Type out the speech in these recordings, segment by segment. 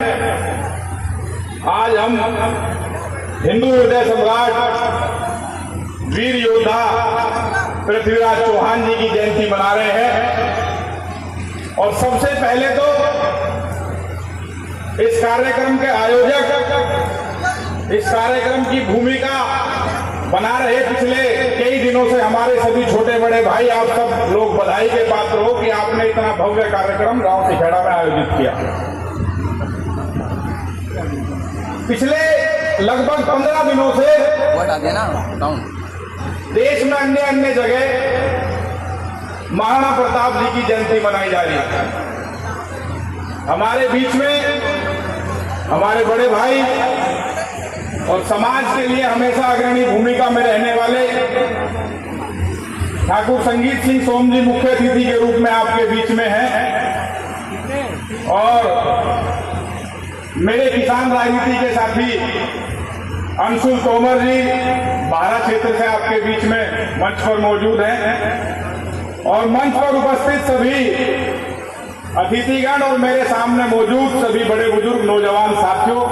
आज हम हिंदू हृदय सम्राट वीर योद्धा पृथ्वीराज चौहान जी की जयंती मना रहे हैं। और सबसे पहले तो इस कार्यक्रम के आयोजक, इस कार्यक्रम की भूमिका बना रहे पिछले कई दिनों से हमारे सभी छोटे बड़े भाई, आप सब लोग बधाई के पात्र हो कि आपने इतना भव्य कार्यक्रम गांव सिखेड़ा में आयोजित किया। पिछले लगभग 15 दिनों से देश में अन्य अन्य जगह महाराणा प्रताप जी की जयंती मनाई जा रही है। हमारे बीच में हमारे बड़े भाई और समाज के लिए हमेशा अग्रणी भूमिका में रहने वाले ठाकुर संगीत सिंह सोम जी मुख्य अतिथि के रूप में आपके बीच में हैं। और मेरे किसान राजनीति के साथी अंशुल तोमर जी बारा क्षेत्र से आपके बीच में मंच पर मौजूद हैं। और मंच पर उपस्थित सभी अतिथिगण और मेरे सामने मौजूद सभी बड़े बुजुर्ग नौजवान साथियों,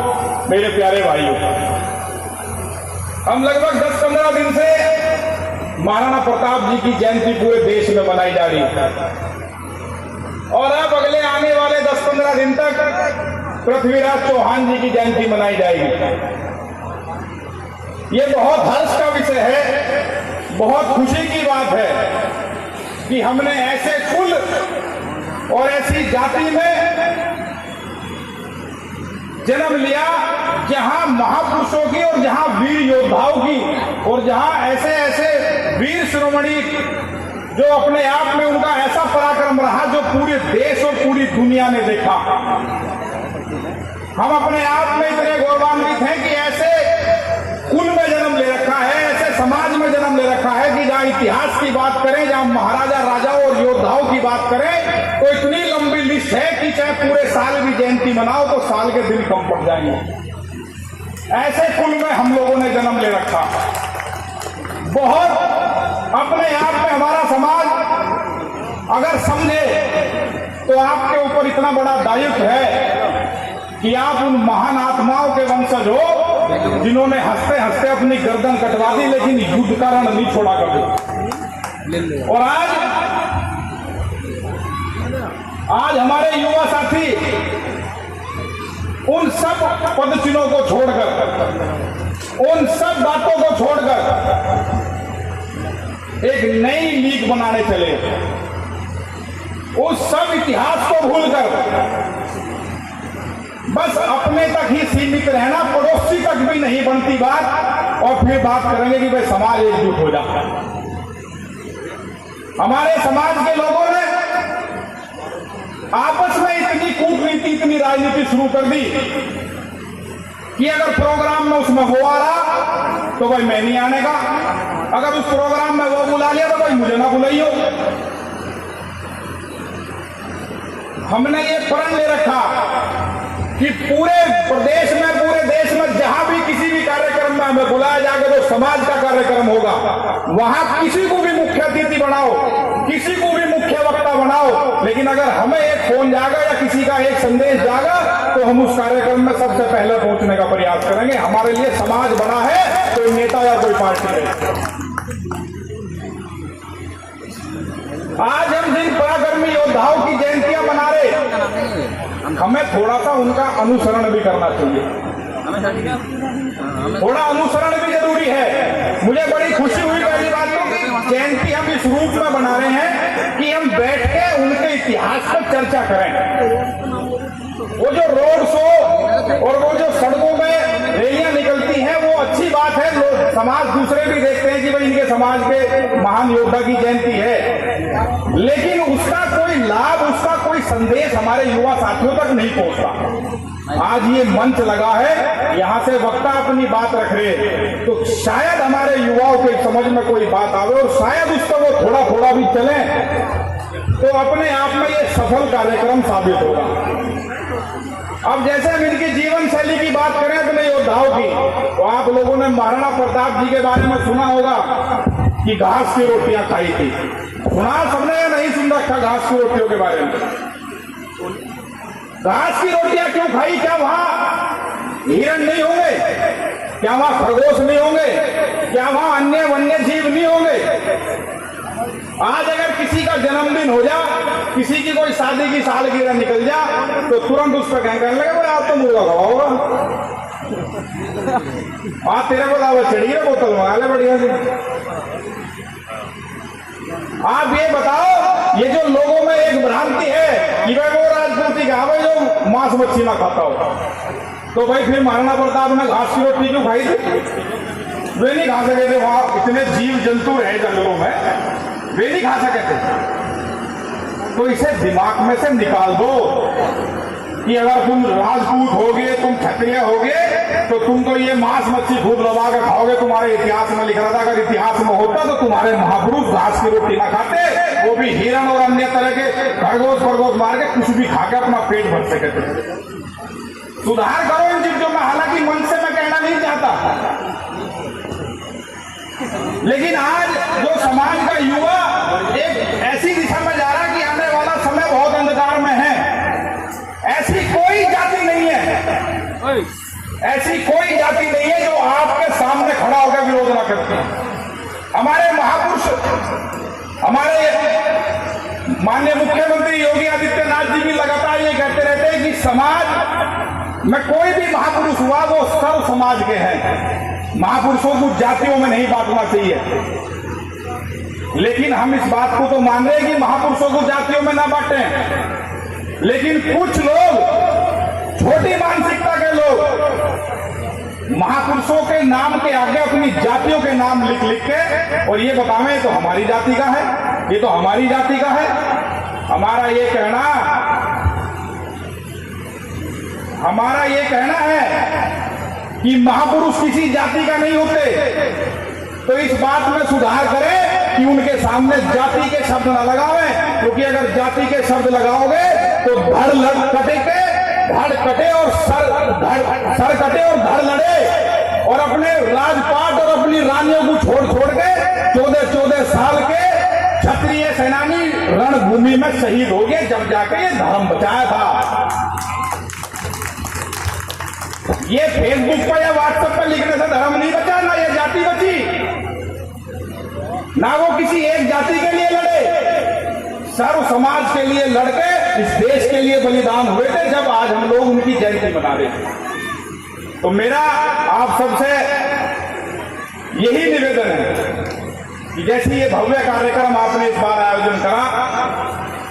मेरे प्यारे भाइयों, हम लगभग 10-15 दिन से महाराणा प्रताप जी की जयंती पूरे देश में मनाई जा रही है। और अब अगले आने वाले 10-15 दिन तक पृथ्वीराज चौहान जी की जयंती मनाई जाएगी। ये बहुत हर्ष का विषय है, बहुत खुशी की बात है कि हमने ऐसे कुल और ऐसी जाति में जन्म लिया जहां महापुरुषों की और जहां वीर योद्धाओं की और जहां ऐसे ऐसे वीर शिरोमणि जो अपने आप में उनका ऐसा पराक्रम रहा जो पूरे देश और पूरी दुनिया ने देखा। हम अपने आप में इतने गौरवान्वित हैं कि ऐसे कुल में जन्म ले रखा है, ऐसे समाज में जन्म ले रखा है कि जहां इतिहास की बात करें, जहां महाराजा राजाओं और योद्धाओं की बात करें तो इतनी लंबी लिस्ट है कि चाहे पूरे साल भी जयंती मनाओ तो साल के दिन कम पड़ जाएंगे। ऐसे कुल में हम लोगों ने जन्म ले रखा। बहुत अपने आप में हमारा समाज अगर समझे तो आपके ऊपर इतना बड़ा दायित्व है कि आप उन महान आत्माओं के वंशज हो जिन्होंने हंसते हंसते अपनी गर्दन कटवा दी लेकिन युद्ध का रण नहीं छोड़ा कभी। और आज हमारे युवा साथी उन सब पदचिन्हों को छोड़कर, उन सब बातों को छोड़कर एक नई लीग बनाने चले। उस सब इतिहास को भूलकर बस अपने तक ही सीमित रहना, पड़ोसी तक भी नहीं बनती बात, और फिर बात करेंगे कि भाई समाज एकजुट हो जाता है। हमारे समाज के लोगों ने आपस में इतनी कूटनीति, इतनी राजनीति शुरू कर दी कि अगर प्रोग्राम में उसमें वो आ रहा तो भाई मैं नहीं आने का, अगर उस प्रोग्राम में वो बुला लिया तो भाई मुझे ना बुलाइयो। हमने ये प्रण ले रखा कि पूरे प्रदेश में, पूरे देश में जहां भी किसी भी कार्यक्रम में हमें बुलाया जाएगा तो समाज का कार्यक्रम होगा, वहां किसी को भी मुख्य अतिथि बनाओ, किसी को भी मुख्य वक्ता बनाओ, लेकिन अगर हमें एक फोन जाएगा या किसी का एक संदेश जाएगा तो हम उस कार्यक्रम में सबसे पहले पहुंचने का प्रयास करेंगे। हमारे लिए समाज बड़ा है, कोई नेता या कोई पार्टी नहीं। आज हम जिन पराक्रमी योद्धाओं की जयंतियां मना रहे, हमें थोड़ा सा उनका अनुसरण भी करना चाहिए। थोड़ा अनुसरण भी जरूरी है। मुझे बड़ी खुशी हुई पहली बात तो कि जयंती हम इस रूप में बना रहे हैं कि हम बैठ के उनके इतिहास पर चर्चा करें। वो जो रोड शो और वो जो सड़कों में रैलियां निकलती हैं वो अच्छी बात है, लोग समाज दूसरे भी देखते हैं कि भाई इनके समाज के महान योद्धा की जयंती है, लेकिन उसका कोई लाभ, उसका कोई संदेश हमारे युवा साथियों तक नहीं पहुंचता। आज ये मंच लगा है, यहाँ से वक्ता अपनी बात रख रहे हैं, तो शायद हमारे युवाओं के समझ में कोई बात आवे और शायद उसका वो थोड़ा थोड़ा भी चले तो अपने आप में ये सफल कार्यक्रम साबित होगा। अब जैसे हम इनकी जीवन शैली की बात करें अपने योद्धाओं की, तो आप लोगों ने महाराणा प्रताप जी के बारे में सुना होगा कि घास की रोटियां खाई थी। सुना सबने या नहीं सुन रखा घास की रोटियों के बारे में? घास की रोटियां क्यों खाई? क्या वहां हिरण नहीं होंगे? क्या वहां खरगोश नहीं होंगे? क्या वहां अन्य वन्य जीव नहीं होंगे? आज अगर किसी का जन्मदिन हो जा, किसी की कोई शादी की सालगिरह निकल जा, तो तुरंत उस पर कहने लगे बोले आप तो मुर्गा खवा होगा, आज तेरे को दावत चढ़ी है, बोतल मंगा ले बढ़िया से। आप ये बताओ, ये जो लोगों में एक भ्रांति है कि भाई वो राजपूती का भाई जो मांस मच्छी ना खाता हो, तो भाई फिर मारना पड़ता। आपने घास की रोटी क्यों खाई थी? वे नहीं खा सके थे, वहां इतने जीव जंतु रहे जंगलों में, वे नहीं खा सके थे। तो इसे दिमाग में से निकाल दो कि अगर तुम राजपूत होगे, तुम क्षत्रिय होगे, तो तुम तो ये मांस मच्छी खूब दबा कर खाओगे। तुम्हारे इतिहास में लिख रहा था, अगर इतिहास में होता तो तुम्हारे महापुरुष घास की रोटी ना खाते, वो भी हिरण और अन्य तरह के खरगोश खरगोश मार के कुछ भी खा के अपना पेट भर सके थे। सुधार करो इन चीजों में, हालांकि मन से मैं कहना नहीं चाहता, लेकिन आज जो समाज का युवा एक ऐसी दिशा में जा रहा है कि आने वाला समय बहुत अंधकार में है। ऐसी कोई जाति नहीं है, ऐसी कोई जाति नहीं है जो आपके सामने खड़ा होकर विरोध ना करती। हमारे महापुरुष, हमारे माननीय मुख्यमंत्री योगी आदित्यनाथ जी भी लगातार ये कहते रहते हैं कि समाज में कोई भी महापुरुष हुआ वो सर्व समाज के हैं, महापुरुषों को जातियों में नहीं बांटना चाहिए। लेकिन हम इस बात को तो मान रहे हैं कि महापुरुषों को जातियों में ना बांटें, लेकिन कुछ लोग, छोटी मानसिकता के लोग, महापुरुषों के नाम के आगे अपनी जातियों के नाम लिख लिख के और ये बतावें तो हमारी जाति का है, ये तो हमारी जाति का है। हमारा ये कहना है कि महापुरुष किसी जाति का नहीं होते। तो इस बात में सुधार करें कि उनके सामने जाति के शब्द न लगावें, क्योंकि अगर जाति के शब्द लगाओगे तो धड़ कटे और सर कटे और धड़ लड़े, और अपने राजपाट और अपनी रानियों को छोड़ के 14 साल के क्षत्रिय सेनानी रणभूमि में शहीद हो गए, जब जाके ये धर्म बचाया था। ये फेसबुक पर या व्हाट्सएप पर लिखने से धर्म नहीं बचा, ना ये जाति बची, ना वो किसी एक जाति के लिए लड़े, सर्व समाज के लिए लड़के इस देश के लिए बलिदान हुए थे, जब आज हम लोग उनकी जयंती मना रहे थे। तो मेरा आप सबसे यही निवेदन है कि जैसे ये भव्य कार्यक्रम आपने इस बार आयोजन करा,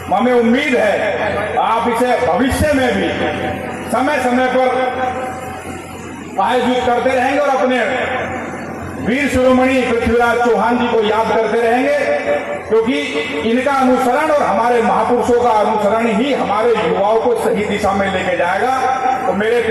हमें उम्मीद है आप इसे भविष्य में भी समय समय पर आयोजित करते रहेंगे और अपने वीर शिरोमणि पृथ्वीराज चौहान जी को याद करते रहेंगे, क्योंकि इनका अनुसरण और हमारे महापुरुषों का अनुसरण ही हमारे युवाओं को सही दिशा में लेके जाएगा। तो मेरे